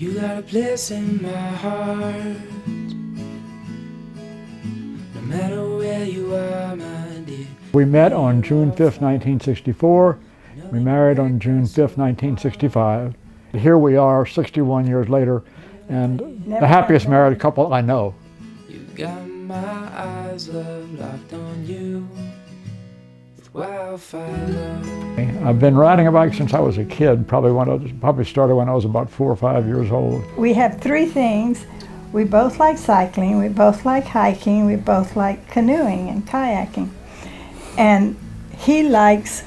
You got a place in my heart. No matter where you are, my dear. We met on June 5th, 1964. We married on June 5th, 1965. Here we are 61 years later, and the happiest married couple I know. You got my eyes, love, locked on you. With wildfire love. I've been riding a bike since I was a kid, probably started when I was about 4 or 5 years old. We have three things. We both like cycling, we both like hiking, we both like canoeing and kayaking. And he likes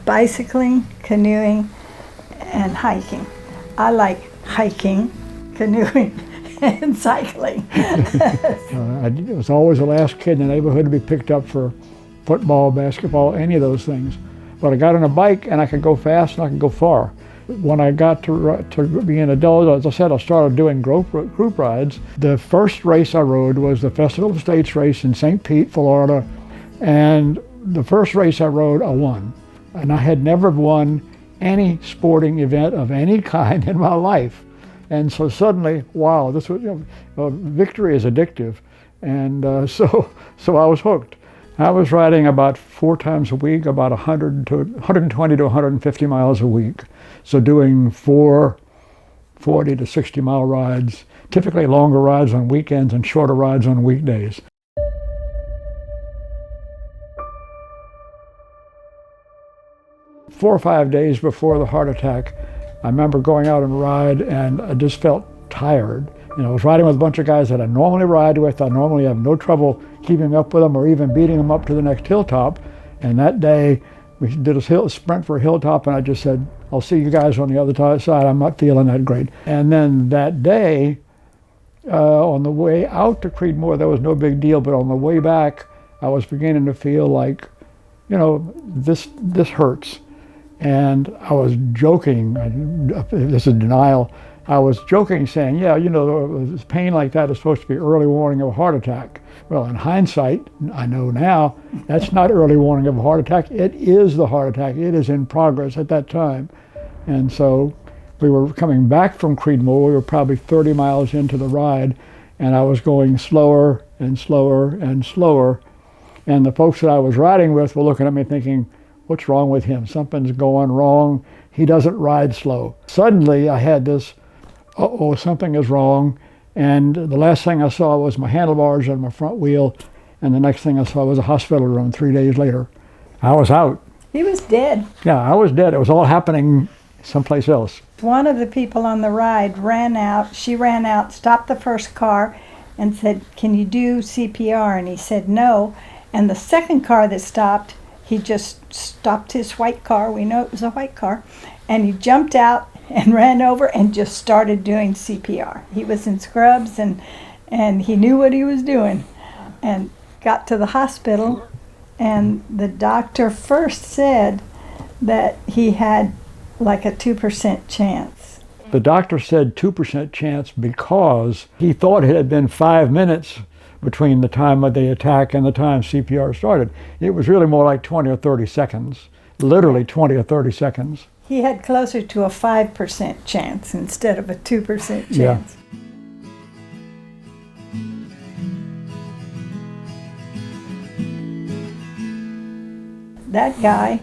bicycling, canoeing, and hiking. I like hiking, canoeing, and cycling. I was always the last kid in the neighborhood to be picked up for football, basketball, any of those things. But I got on a bike and I could go fast and I could go far. When I got to be an adult, as I said, I started doing group rides. The first race I rode was the Festival of States race in St. Pete, Florida. And the first race I rode, I won. And I had never won any sporting event of any kind in my life. And so suddenly, wow, this was, victory is addictive. And so I was hooked. I was riding about 4 times a week, about 120 to 150 miles a week. So doing 4 40 to 60 mile rides, typically longer rides on weekends and shorter rides on weekdays. Four or 5 days before the heart attack, I remember going out and ride, and I just felt tired. I was riding with a bunch of guys that I normally ride with. I normally have no trouble keeping up with them or even beating them up to the next hilltop. And that day, we did a sprint for a hilltop, and I just said, I'll see you guys on the other side. I'm not feeling that great. And then that day, on the way out to Creedmoor, that was no big deal, but on the way back, I was beginning to feel like, this hurts. And I was joking, this is denial, I was joking saying, pain like that is supposed to be early warning of a heart attack. Well, in hindsight, I know now, that's not early warning of a heart attack. It is the heart attack. It is in progress at that time. And so we were coming back from Creedmoor. We were probably 30 miles into the ride, and I was going slower and slower and slower. And the folks that I was riding with were looking at me thinking, what's wrong with him? Something's going wrong. He doesn't ride slow. Suddenly I had this, uh-oh, something is wrong. And the last thing I saw was my handlebars and my front wheel. And the next thing I saw was a hospital room 3 days later. I was out. He was dead. Yeah, I was dead. It was all happening someplace else. One of the people on the ride ran out. She ran out, stopped the first car, and said, "Can you do CPR?" And he said no. And the second car that stopped, he just stopped his white car. We know it was a white car. And he jumped out and ran over and just started doing CPR. He was in scrubs and he knew what he was doing, and got to the hospital, and the doctor first said that he had like a 2% chance. The doctor said 2% chance because he thought it had been 5 minutes between the time of the attack and the time CPR started. It was really more like 20 or 30 seconds, literally 20 or 30 seconds. He had closer to a 5% chance instead of a 2% chance. Yeah. That guy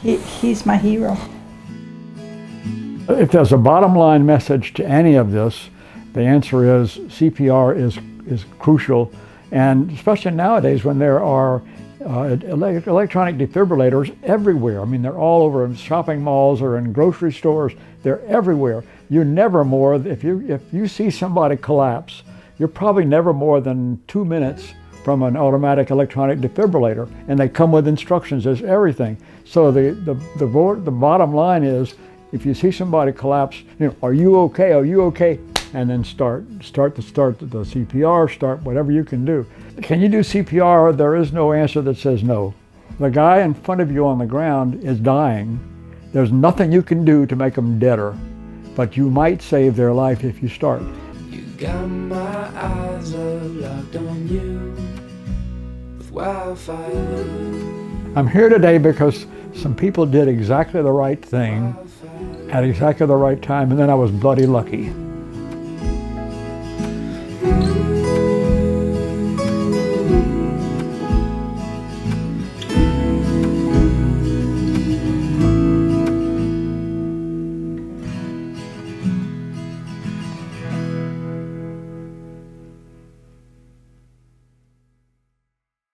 he's my hero. If there's a bottom line message to any of this, the answer is CPR is crucial, and especially nowadays when there are electronic defibrillators everywhere. I mean, they're all over in shopping malls or in grocery stores. They're everywhere. You're never more, if you see somebody collapse, you're probably never more than 2 minutes from an automatic electronic defibrillator, and they come with instructions. There's everything. So the bottom line is, if you see somebody collapse, are you okay? Are you okay? And then start the CPR, start whatever you can do. Can you do CPR? There is no answer that says no. The guy in front of you on the ground is dying. There's nothing you can do to make them deader, but you might save their life if you start. You got my eyes locked on you with wildfire. I'm here today because some people did exactly the right thing at exactly the right time, and then I was bloody lucky.